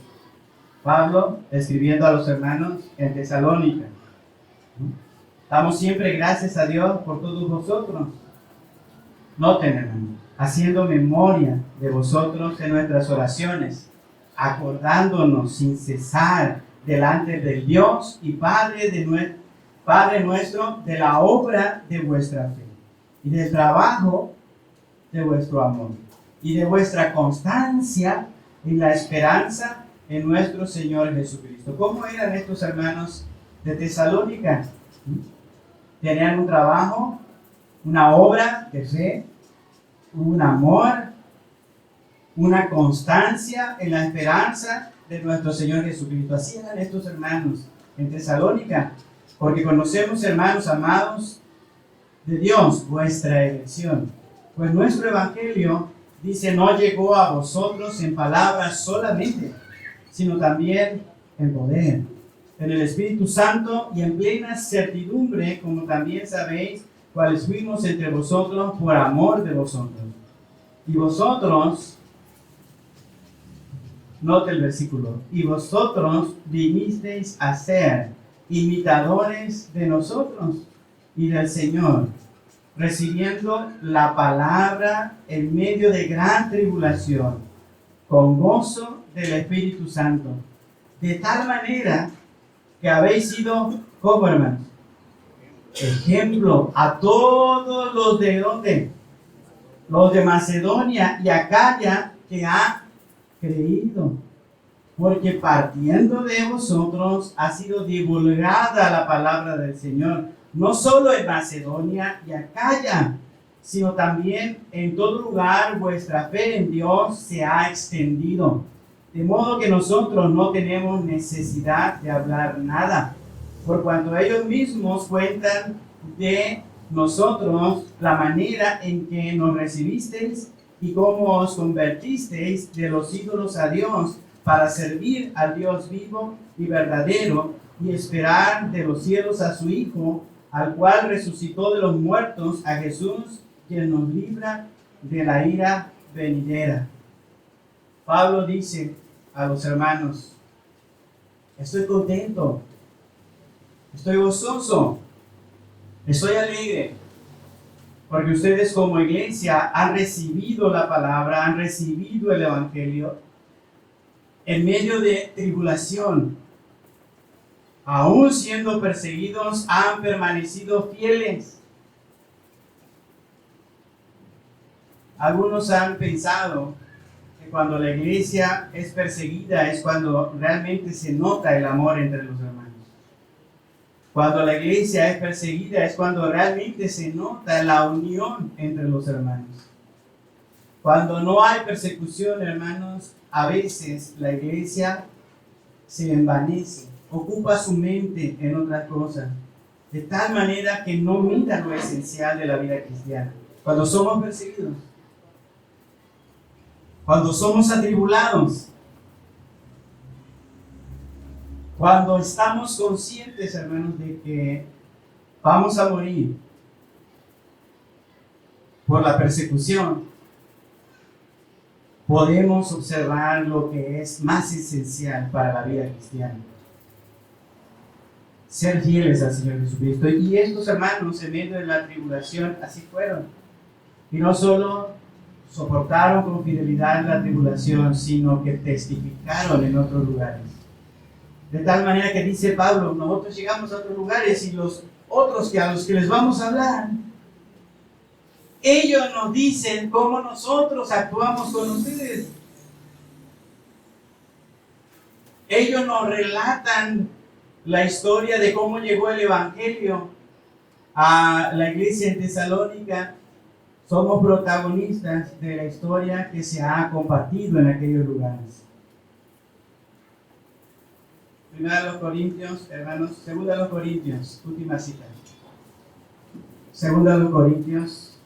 A: Pablo escribiendo a los hermanos en Tesalónica. Damos siempre gracias a Dios por todos vosotros. Noten, hermanos, haciendo memoria de vosotros en nuestras oraciones, acordándonos sin cesar delante del Dios y Padre nuestro, de la obra de vuestra fe y del trabajo de vuestro amor y de vuestra constancia en la esperanza en nuestro Señor Jesucristo. ¿Cómo eran estos hermanos de Tesalónica? Tenían un trabajo, una obra de fe, un amor, una constancia en la esperanza de nuestro Señor Jesucristo. Así eran estos hermanos en Tesalónica, porque conocemos, hermanos amados de Dios, vuestra elección. Pues nuestro evangelio, dice, no llegó a vosotros en palabras solamente, sino también en poder, en el Espíritu Santo y en plena certidumbre, como también sabéis, cuales fuimos entre vosotros por amor de vosotros. Y vosotros, note el versículo, y vosotros vinisteis a ser imitadores de nosotros y del Señor, recibiendo la palabra en medio de gran tribulación, con gozo del Espíritu Santo, de tal manera que habéis sido, ¿cómo, hermanos? Ejemplo a todos los de ¿dónde? Los de Macedonia y Acaya que han creído, porque partiendo de vosotros ha sido divulgada la palabra del Señor, no solo en Macedonia y Acaya, sino también en todo lugar vuestra fe en Dios se ha extendido, de modo que nosotros no tenemos necesidad de hablar nada, por cuanto ellos mismos cuentan de nosotros la manera en que nos recibisteis y cómo os convertisteis de los ídolos a Dios para servir al Dios vivo y verdadero y esperar de los cielos a su Hijo, al cual resucitó de los muertos, a Jesús, quien nos libra de la ira venidera. Pablo dice a los hermanos: estoy contento, estoy gozoso, estoy alegre, porque ustedes como iglesia han recibido la palabra, han recibido el Evangelio en medio de tribulación. Aún siendo perseguidos, han permanecido fieles. Algunos han pensado que cuando la iglesia es perseguida es cuando realmente se nota el amor entre los hermanos. Cuando la iglesia es perseguida es cuando realmente se nota la unión entre los hermanos. Cuando no hay persecución, hermanos, a veces la iglesia se envanece, ocupa su mente en otras cosas, de tal manera que no mira lo esencial de la vida cristiana. Cuando somos perseguidos, cuando somos atribulados, cuando estamos conscientes, hermanos, de que vamos a morir por la persecución, podemos observar lo que es más esencial para la vida cristiana: ser fieles al Señor Jesucristo. Y estos hermanos, en medio de la tribulación, así fueron. Y no solo soportaron con fidelidad la tribulación, sino que testificaron en otros lugares. De tal manera que dice Pablo: nosotros llegamos a otros lugares y los otros a los que les vamos a hablar, ellos nos dicen cómo nosotros actuamos con ustedes. Ellos nos relatan la historia de cómo llegó el Evangelio a la iglesia en Tesalónica. Somos protagonistas de la historia que se ha compartido en aquellos lugares. Primera de los Corintios, hermanos, segunda de los Corintios, última cita. Segunda de los Corintios,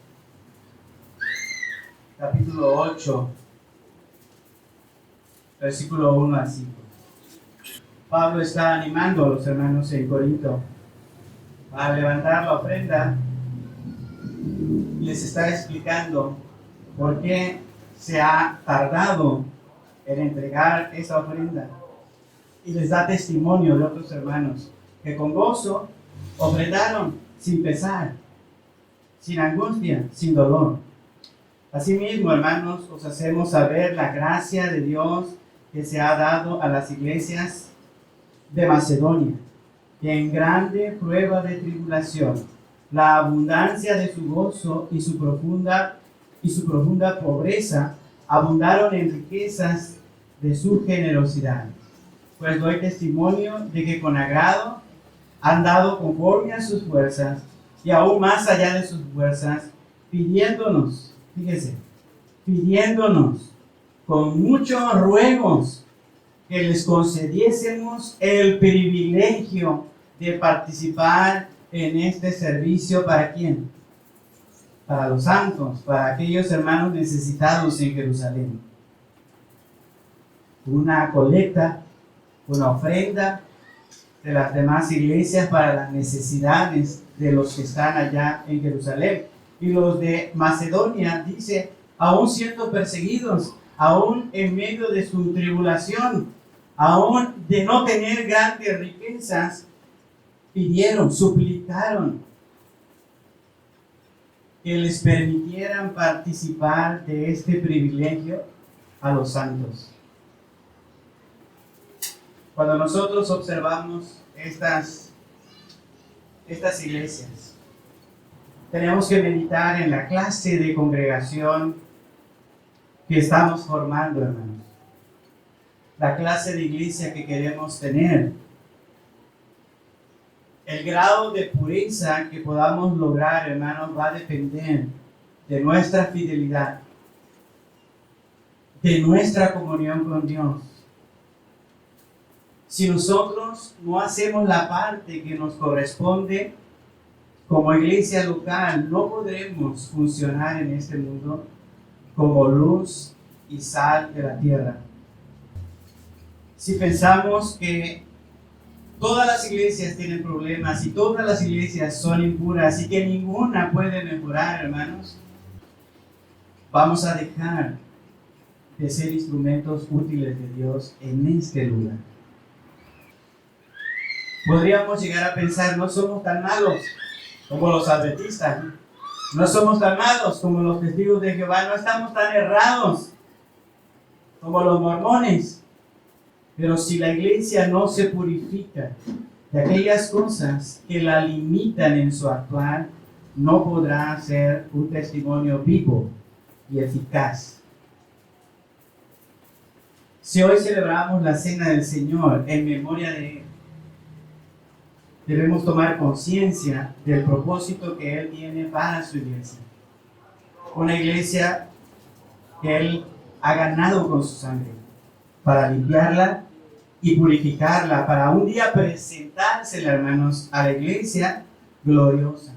A: capítulo 8, versículo 1 al 5. Pablo está animando a los hermanos en Corinto a levantar la ofrenda y les está explicando por qué se ha tardado en entregar esa ofrenda. Y les da testimonio de otros hermanos que con gozo ofrendaron sin pesar, sin angustia, sin dolor. Asimismo, hermanos, os hacemos saber la gracia de Dios que se ha dado a las iglesias de Macedonia, que en grande prueba de tribulación, la abundancia de su gozo y su profunda pobreza abundaron en riquezas de su generosidad. Pues doy testimonio de que con agrado han dado conforme a sus fuerzas y aún más allá de sus fuerzas, pidiéndonos, fíjese, pidiéndonos con muchos ruegos que les concediésemos el privilegio de participar en este servicio. ¿Para quién? Para los santos, para aquellos hermanos necesitados en Jerusalén. Una colecta, una ofrenda de las demás iglesias para las necesidades de los que están allá en Jerusalén. Y los de Macedonia, dice, aún siendo perseguidos, aún en medio de su tribulación, aún de no tener grandes riquezas, pidieron, suplicaron que les permitieran participar de este privilegio a los santos. Cuando nosotros observamos estas iglesias, tenemos que meditar en la clase de congregación que estamos formando, hermanos. La clase de iglesia que queremos tener. El grado de pureza que podamos lograr, hermanos, va a depender de nuestra fidelidad, de nuestra comunión con Dios. Si nosotros no hacemos la parte que nos corresponde como iglesia local, no podremos funcionar en este mundo como luz y sal de la tierra. Si pensamos que todas las iglesias tienen problemas y todas las iglesias son impuras y que ninguna puede mejorar, hermanos, vamos a dejar de ser instrumentos útiles de Dios en este lugar. Podríamos llegar a pensar, no somos tan malos como los adventistas, no somos tan malos como los testigos de Jehová, no estamos tan errados como los mormones. Pero si la iglesia no se purifica de aquellas cosas que la limitan en su actuar, no podrá ser un testimonio vivo y eficaz. Si hoy celebramos la Cena del Señor en memoria de Él, debemos tomar conciencia del propósito que Él tiene para su iglesia. Una iglesia que Él ha ganado con su sangre, para limpiarla y purificarla, para un día presentársela, hermanos, a la iglesia gloriosa.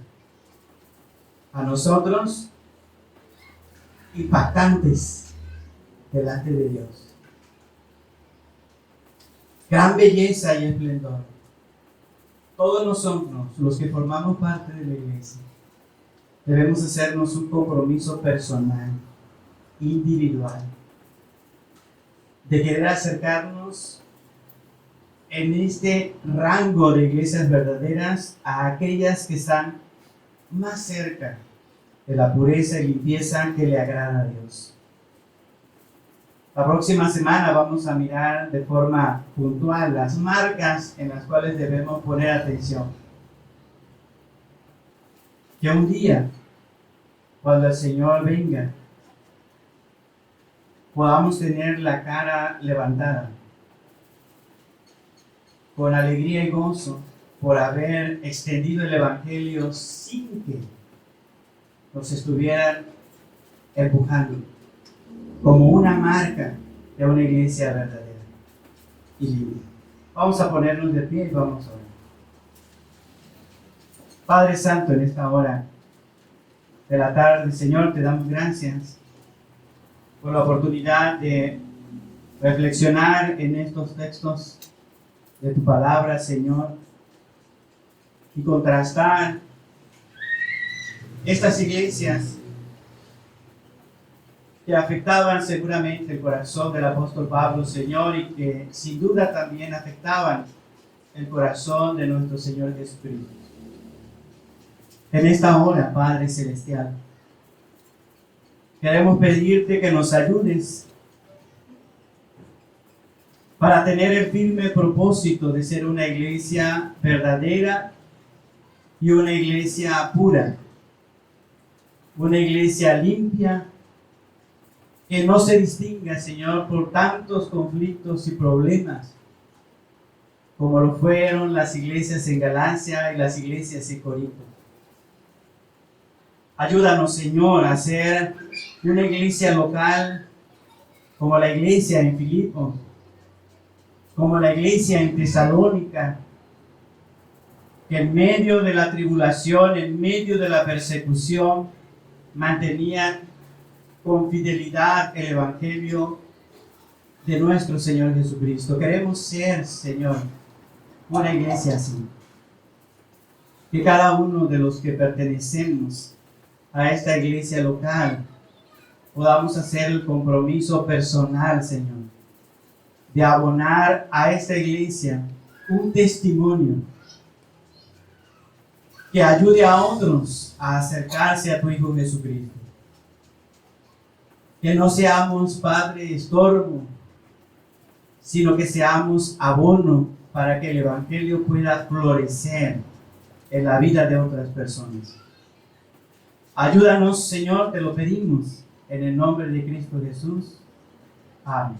A: A nosotros, impactantes delante de Dios. Gran belleza y esplendor. Todos nosotros, los que formamos parte de la iglesia, debemos hacernos un compromiso personal, individual, de querer acercarnos en este rango de iglesias verdaderas a aquellas que están más cerca de la pureza y limpieza que le agrada a Dios. La próxima semana vamos a mirar de forma puntual las marcas en las cuales debemos poner atención. Que un día, cuando el Señor venga, podamos tener la cara levantada, con alegría y gozo, por haber extendido el Evangelio sin que nos estuvieran empujando, como una marca de una iglesia verdadera y libre. Vamos a ponernos de pie y vamos a orar. Padre Santo, en esta hora de la tarde, Señor, te damos gracias por la oportunidad de reflexionar en estos textos de tu palabra, Señor, y contrastar estas iglesias que afectaban seguramente el corazón del apóstol Pablo, Señor, y que sin duda también afectaban el corazón de nuestro Señor Jesucristo. En esta hora, Padre Celestial, queremos pedirte que nos ayudes para tener el firme propósito de ser una iglesia verdadera y una iglesia pura, una iglesia limpia, que no se distinga, Señor, por tantos conflictos y problemas, como lo fueron las iglesias en Galacia y las iglesias en Corinto. Ayúdanos, Señor, a ser una iglesia local, como la iglesia en Filipos, como la iglesia en Tesalónica, que en medio de la tribulación, en medio de la persecución, mantenían con fidelidad el Evangelio de nuestro Señor Jesucristo. Queremos ser, Señor, una iglesia así. Que cada uno de los que pertenecemos a esta iglesia local podamos hacer el compromiso personal, Señor, de abonar a esta iglesia un testimonio que ayude a otros a acercarse a tu Hijo Jesucristo. Que no seamos, Padre, estorbo, sino que seamos abono para que el Evangelio pueda florecer en la vida de otras personas. Ayúdanos, Señor, te lo pedimos, en el nombre de Cristo Jesús. Amén.